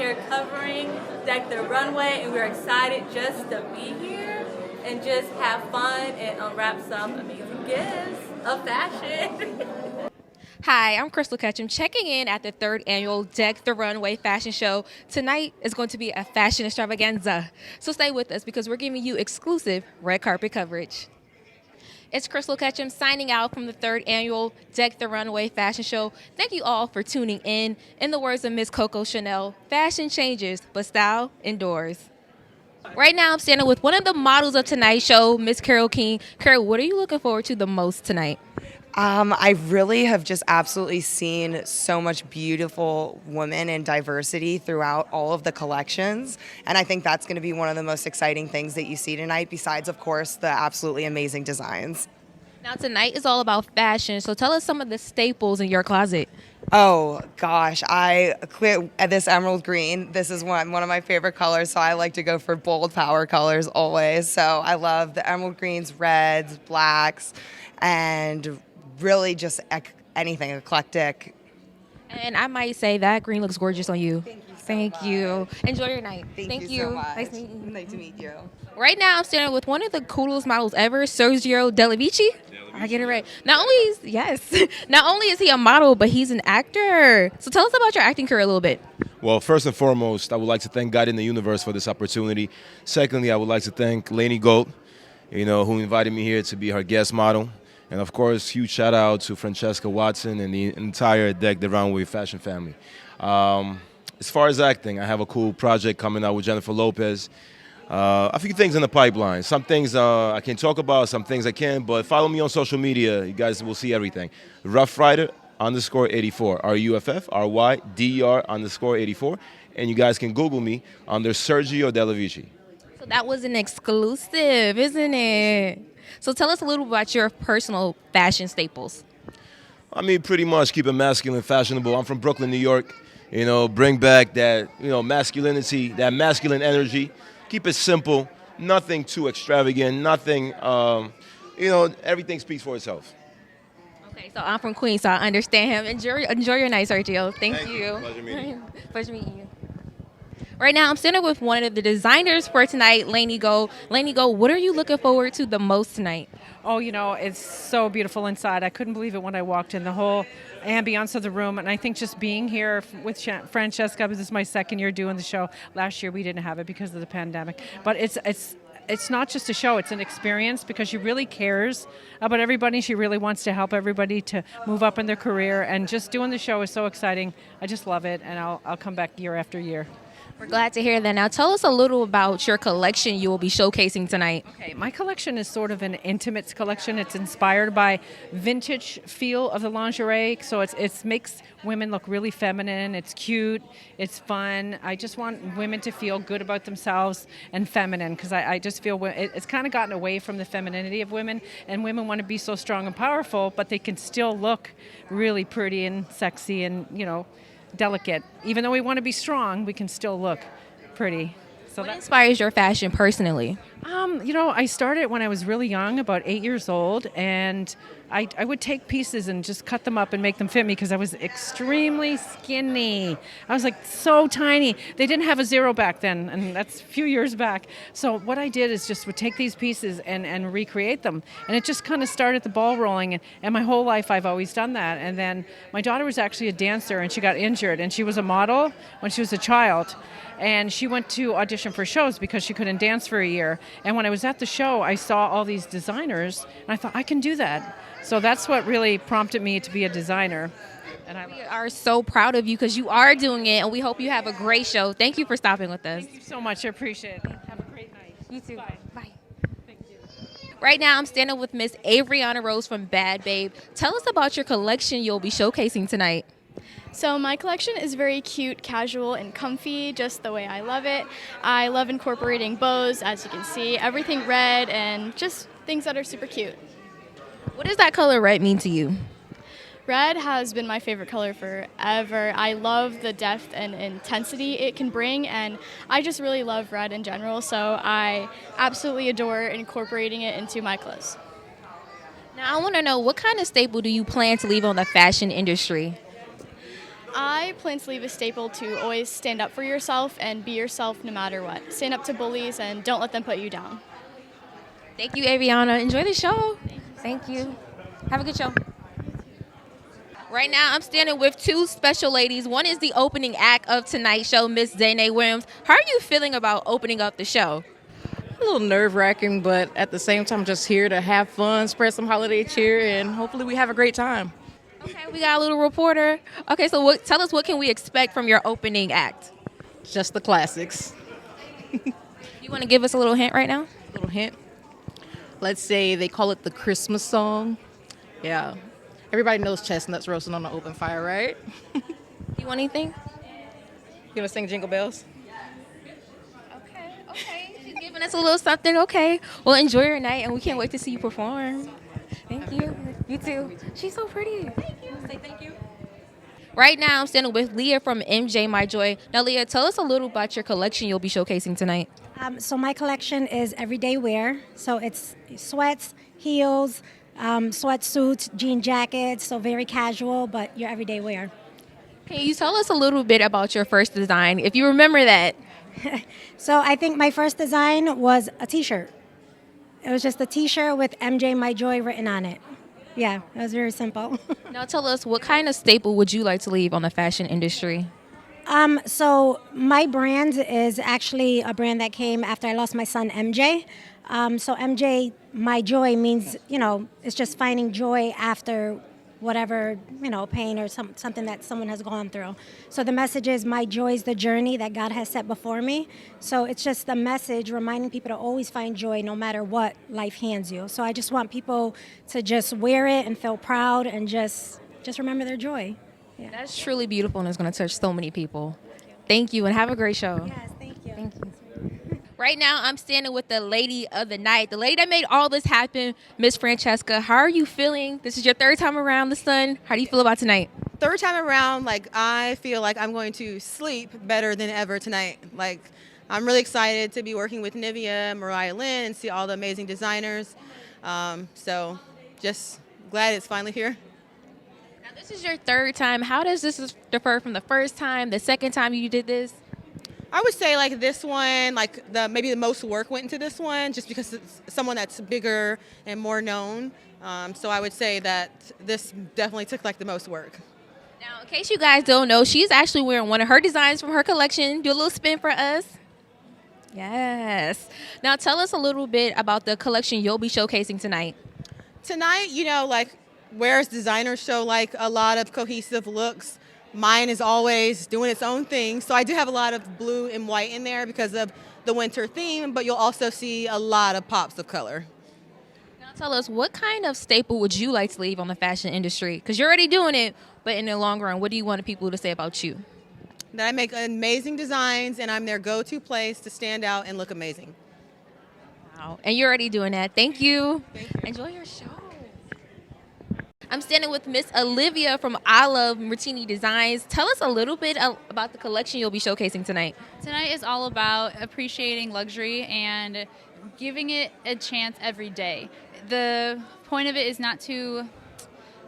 here covering Deck the Runway, and we're excited just to be here and just have fun and unwrap some amazing gifts of fashion. Hi, I'm Krystal Ketcham, checking in at the 3rd annual Deck the Runway fashion show. Tonight is going to be a fashion extravaganza, so stay with us because we're giving you exclusive red carpet coverage. It's Krystal Ketcham signing out from the 3rd annual Deck the Runway fashion show. Thank you all for tuning in. In the words of Miss Coco Chanel, fashion changes, but style endures. Right now, I'm standing with one of the models of tonight's show, Miss Carol King. Carol, what are you looking forward to the most tonight? I really have just absolutely seen so much beautiful women and diversity throughout all of the collections. And I think that's going to be one of the most exciting things that you see tonight, besides, of course, the absolutely amazing designs. Now, tonight is all about fashion, so tell us some of the staples in your closet. Oh, gosh, I quit at this emerald green. This is one of my favorite colors, so I like to go for bold power colors always. So I love the emerald greens, reds, blacks, and really just anything eclectic. And I might say that green looks gorgeous on you. Thank you. Enjoy your night. Thank you so much. Nice meeting you. Nice to meet you. Right now, I'm standing with one of the coolest models ever, Sergio Delavici. I get it right. Not only is he a model, but he's an actor. So tell us about your acting career a little bit. Well, first and foremost, I would like to thank God in the universe for this opportunity. Secondly, I would like to thank Lainey Gold, who invited me here to be her guest model. And of course, huge shout out to Francesca Watson and the entire Deck the Runway fashion family. As far as acting, I have a cool project coming out with Jennifer Lopez. A few things in the pipeline. Some things I can talk about, some things I can't, but follow me on social media. You guys will see everything. Rough Rider _84, RUFFRYDER _84. And you guys can Google me under Sergio Delavici. So that was an exclusive, isn't it? So tell us a little about your personal fashion staples. I mean, pretty much keep it masculine, fashionable. I'm from Brooklyn, New York. Bring back that, masculinity, that masculine energy. Keep it simple, nothing too extravagant, nothing, everything speaks for itself. Okay, so I'm from Queens, so I understand him. Enjoy your night, Sergio. Thank you. Pleasure meeting you. Pleasure meeting you. Right now, I'm standing with one of the designers for tonight, Lainey Gold. Lainey Gold, what are you looking forward to the most tonight? Oh, it's so beautiful inside. I couldn't believe it when I walked in, the whole ambiance of the room. And I think just being here with Francesca, this is my second year doing the show. Last year we didn't have it because of the pandemic. But it's not just a show, it's an experience because she really cares about everybody. She really wants to help everybody to move up in their career. And just doing the show is so exciting. I just love it, and I'll come back year after year. We're glad to hear that. Now tell us a little about your collection you will be showcasing tonight. Okay, my collection is sort of an intimates collection. It's inspired by vintage feel of the lingerie, so it makes women look really feminine. It's cute, it's fun. I just want women to feel good about themselves and feminine, because I just feel it's kind of gotten away from the femininity of women, and women want to be so strong and powerful, but they can still look really pretty and sexy and, delicate. Even though we want to be strong, we can still look pretty. So What inspires your fashion personally? I started when I was really young, about 8 years old, and I would take pieces and just cut them up and make them fit me because I was extremely skinny. I was so tiny. They didn't have a zero back then, and that's a few years back. So what I did is just would take these pieces and recreate them. And it just kind of started the ball rolling. And my whole life I've always done that. And then my daughter was actually a dancer, and she got injured. And she was a model when she was a child. And she went to audition for shows because she couldn't dance for a year. And when I was at the show, I saw all these designers, and I thought, I can do that. So that's what really prompted me to be a designer. And We are so proud of you because you are doing it, and we hope you have a great show. Thank you for stopping with us. Thank you so much. I appreciate it. Have a great night. You too. Bye. Bye. Thank you. Right now, I'm standing with Miss Avriana Rose from Bad Babe. Tell us about your collection you'll be showcasing tonight. So my collection is very cute, casual, and comfy, just the way I love it. I love incorporating bows, as you can see, everything red, and just things that are super cute. What does that color red mean to you? Red has been my favorite color forever. I love the depth and intensity it can bring, and I just really love red in general, so I absolutely adore incorporating it into my clothes. Now, I want to know, what kind of staple do you plan to leave on the fashion industry? I plan to leave a staple to always stand up for yourself and be yourself no matter what. Stand up to bullies and don't let them put you down. Thank you, Aviana. Enjoy the show. Thank you. Have a good show. Right now, I'm standing with two special ladies. One is the opening act of tonight's show, Miss Zane Williams. How are you feeling about opening up the show? A little nerve-wracking, but at the same time, just here to have fun, spread some holiday cheer, and hopefully we have a great time. Okay, we got a little reporter. Okay, so tell us what can we expect from your opening act? Just the classics. You want to give us a little hint right now? A little hint. Let's say they call it the Christmas song. Yeah. Everybody knows chestnuts roasting on the open fire, right? Do you want anything? You want to sing Jingle Bells? Okay. She's giving us a little something. Okay. Well, enjoy your night, and we can't wait to see you perform. Thank you. You too. She's so pretty. Thank you. Say thank you. Right now, I'm standing with Leah from MJ My Joy. Now, Leah, tell us a little about your collection you'll be showcasing tonight. So my collection is everyday wear. So it's sweats, heels, sweatsuits, jean jackets. So very casual, but your everyday wear. Can you tell us a little bit about your first design, if you remember that? So I think my first design was a T-shirt. It was just a T-shirt with MJ My Joy written on it. Yeah, it was very simple. Now tell us, what kind of staple would you like to leave on the fashion industry? So my brand is actually a brand that came after I lost my son, MJ. So MJ My Joy means, it's just finding joy after whatever, pain or something that someone has gone through. So the message is my joy is the journey that God has set before me. So it's just a message reminding people to always find joy no matter what life hands you. So I just want people to just wear it and feel proud and just remember their joy. Yeah. That's truly beautiful, and it's going to touch so many people. Thank you, and have a great show. Yes, thank you. Thank you. Right now, I'm standing with the lady of the night, the lady that made all this happen, Miss Francesca. How are you feeling? This is your third time around the sun. How do you feel about tonight? Third time around, I feel like I'm going to sleep better than ever tonight. I'm really excited to be working with Nivea, Mariah Lynn, and see all the amazing designers. So just glad it's finally here. Now, this is your third time. How does this differ from the first time, the second time you did this? I would say this one, maybe the most work went into this one just because it's someone that's bigger and more known. So I would say that this definitely took the most work. Now, in case you guys don't know, she's actually wearing one of her designs from her collection. Do a little spin for us. Yes. Now, tell us a little bit about the collection you'll be showcasing tonight. Tonight, whereas designers show a lot of cohesive looks, mine is always doing its own thing. So I do have a lot of blue and white in there because of the winter theme, but you'll also see a lot of pops of color. Now tell us, what kind of staple would you like to leave on the fashion industry? Because you're already doing it, but in the long run, what do you want people to say about you? That I make amazing designs and I'm their go-to place to stand out and look amazing. Wow. And you're already doing that. Thank you. Enjoy your show. I'm standing with Miss Olivia from I Love Martini Designs. Tell us a little bit about the collection you'll be showcasing tonight. Tonight is all about appreciating luxury and giving it a chance every day. The point of it is not to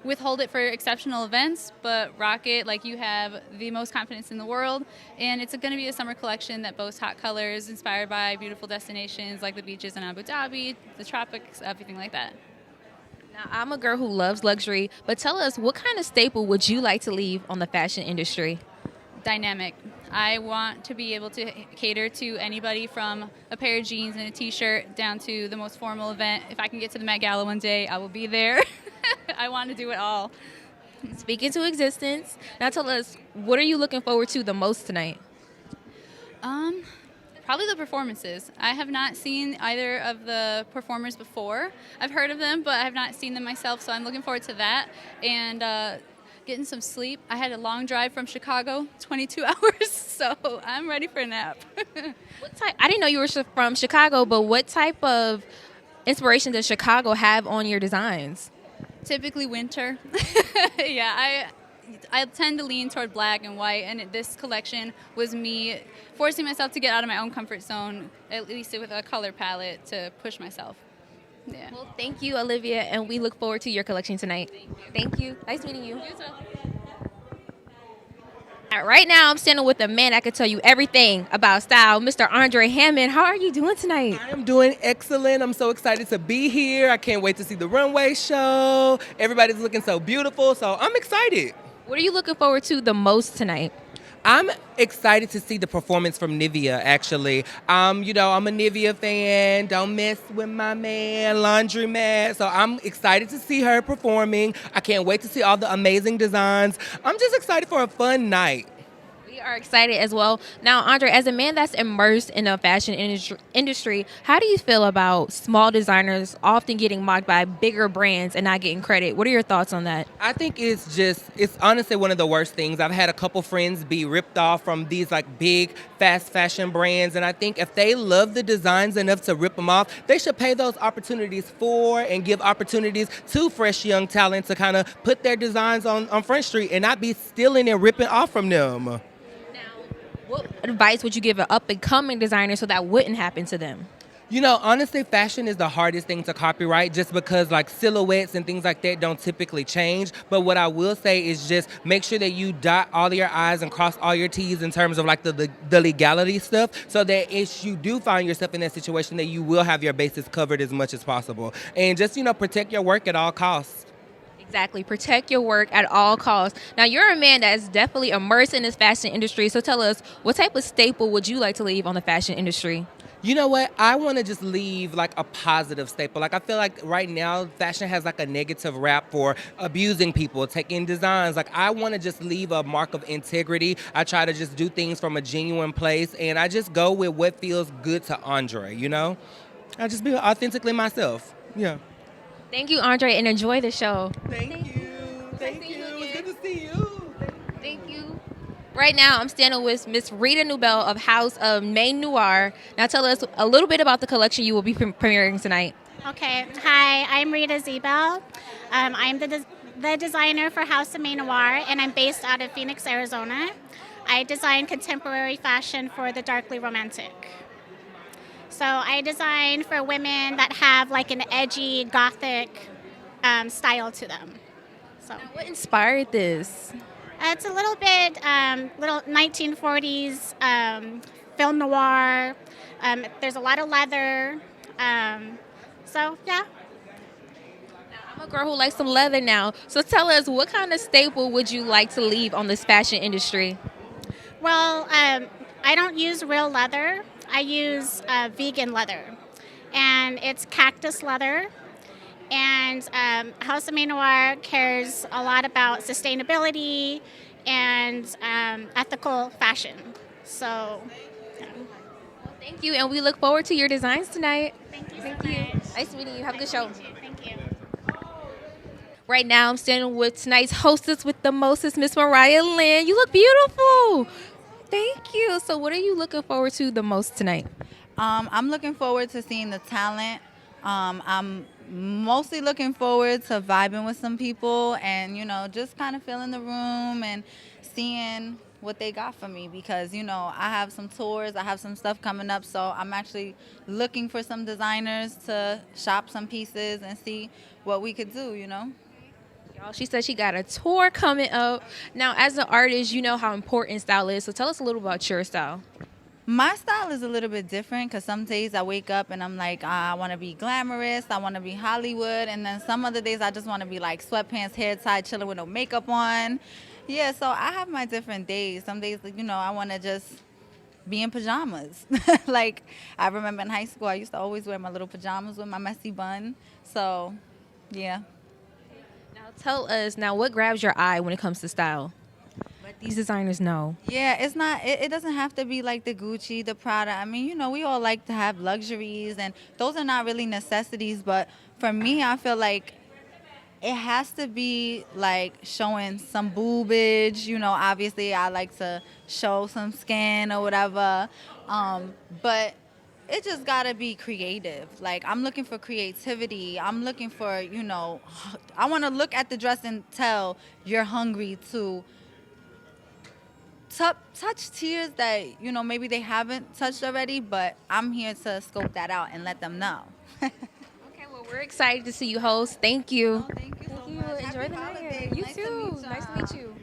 withhold it for exceptional events, but rock it like you have the most confidence in the world. And it's going to be a summer collection that boasts hot colors inspired by beautiful destinations like the beaches in Abu Dhabi, the tropics, everything like that. Now, I'm a girl who loves luxury, but tell us, what kind of staple would you like to leave on the fashion industry? Dynamic. I want to be able to cater to anybody from a pair of jeans and a t-shirt down to the most formal event. If I can get to the Met Gala one day, I will be there. I want to do it all. Speak into existence. Now tell us, what are you looking forward to the most tonight? Probably the performances. I have not seen either of the performers before. I've heard of them, but I have not seen them myself, so I'm looking forward to that. And getting some sleep. I had a long drive from Chicago, 22 hours, so I'm ready for a nap. I didn't know you were from Chicago, but what type of inspiration does Chicago have on your designs? Typically winter. Yeah, I tend to lean toward black and white, and this collection was me forcing myself to get out of my own comfort zone, at least with a color palette, to push myself. Yeah. Well, thank you, Olivia, and we look forward to your collection tonight. Thank you. Nice meeting you. You as well. Now, right now, I'm standing with a man that can tell you everything about style, Mr. Andre Hammond. How are you doing tonight? I am doing excellent. I'm so excited to be here. I can't wait to see the runway show. Everybody's looking so beautiful, so I'm excited. What are you looking forward to the most tonight? I'm excited to see the performance from Nivea, actually. I'm a Nivea fan. Don't mess with my man, Laundromat. So I'm excited to see her performing. I can't wait to see all the amazing designs. I'm just excited for a fun night. We are excited as well. Now, Andre, as a man that's immersed in the fashion industry, how do you feel about small designers often getting mocked by bigger brands and not getting credit? What are your thoughts on that? I think it's honestly one of the worst things. I've had a couple friends be ripped off from these like big fast fashion brands, and I think if they love the designs enough to rip them off, they should pay those opportunities for and give opportunities to fresh young talent to kind of put their designs on Front Street and not be stealing and ripping off from them. What advice would you give an up-and-coming designer so that wouldn't happen to them? Honestly, fashion is the hardest thing to copyright just because like silhouettes and things like that don't typically change. But what I will say is just make sure that you dot all your I's and cross all your T's in terms of like the legality stuff, so that if you do find yourself in that situation, that you will have your bases covered as much as possible. And just, protect your work at all costs. Exactly. Protect your work at all costs. Now, you're a man that is definitely immersed in this fashion industry. So tell us, what type of staple would you like to leave on the fashion industry? You know what? I want to just leave like a positive staple. Like I feel like right now fashion has like a negative rap for abusing people, taking designs. Like I want to just leave a mark of integrity. I try to just do things from a genuine place, and I just go with what feels good to Andre, I just be authentically myself. Yeah. Thank you, Andre, and enjoy the show. Thank you. Thank you. It's good to see you. Thank you. Right now, I'm standing with Miss Rita Newbell of House of Maine Noir. Now, tell us a little bit about the collection you will be premiering tonight. Okay. Hi, I'm Rita Zebel. I'm the designer for House of Maine Noir, and I'm based out of Phoenix, Arizona. I design contemporary fashion for the darkly romantic. So I design for women that have like an edgy, gothic style to them. So now, what inspired this? It's a little bit, little 1940s film noir. There's a lot of leather. So yeah. I'm a girl who likes some leather now. So tell us, what kind of staple would you like to leave on this fashion industry? Well, I don't use real leather. I use vegan leather, and it's cactus leather. And House of Maine Noir cares a lot about sustainability and ethical fashion. So, yeah. Well, thank you, and we look forward to your designs tonight. Thank you so much. Nice meeting you. Have a good show. Thank you. Right now, I'm standing with tonight's hostess with the mostest, Miss Mariah Lynn. You look beautiful. Thank you. So what are you looking forward to the most tonight? I'm looking forward to seeing the talent. I'm mostly looking forward to vibing with some people and, just kind of feeling the room and seeing what they got for me because, I have some tours, I have some stuff coming up, so I'm actually looking for some designers to shop some pieces and see what we could do, Y'all, she said she got a tour coming up. Now, as an artist, you know how important style is. So tell us a little about your style. My style is a little bit different because some days I wake up and I'm like, I want to be glamorous. I want to be Hollywood. And then some other days I just want to be like sweatpants, hair tied, chilling with no makeup on. Yeah, so I have my different days. Some days, I want to just be in pajamas. Like, I remember in high school, I used to always wear my little pajamas with my messy bun. So, yeah. Tell us now, what grabs your eye when it comes to style? Let these designers know. Yeah, it's not. It doesn't have to be like the Gucci, the Prada. I mean, we all like to have luxuries, and those are not really necessities. But for me, I feel like it has to be like showing some boobage. Obviously, I like to show some skin or whatever. But it just gotta be creative. Like, I'm looking for creativity. I'm looking for, I want to look at the dress and tell you're hungry to touch tears that, maybe they haven't touched already, but I'm here to scope that out and let them know. Okay, well, we're excited to see you host. Thank you. Oh, thank you so much. Enjoy the night. Holidays. You Nice to too. meet y'all. Nice to meet you.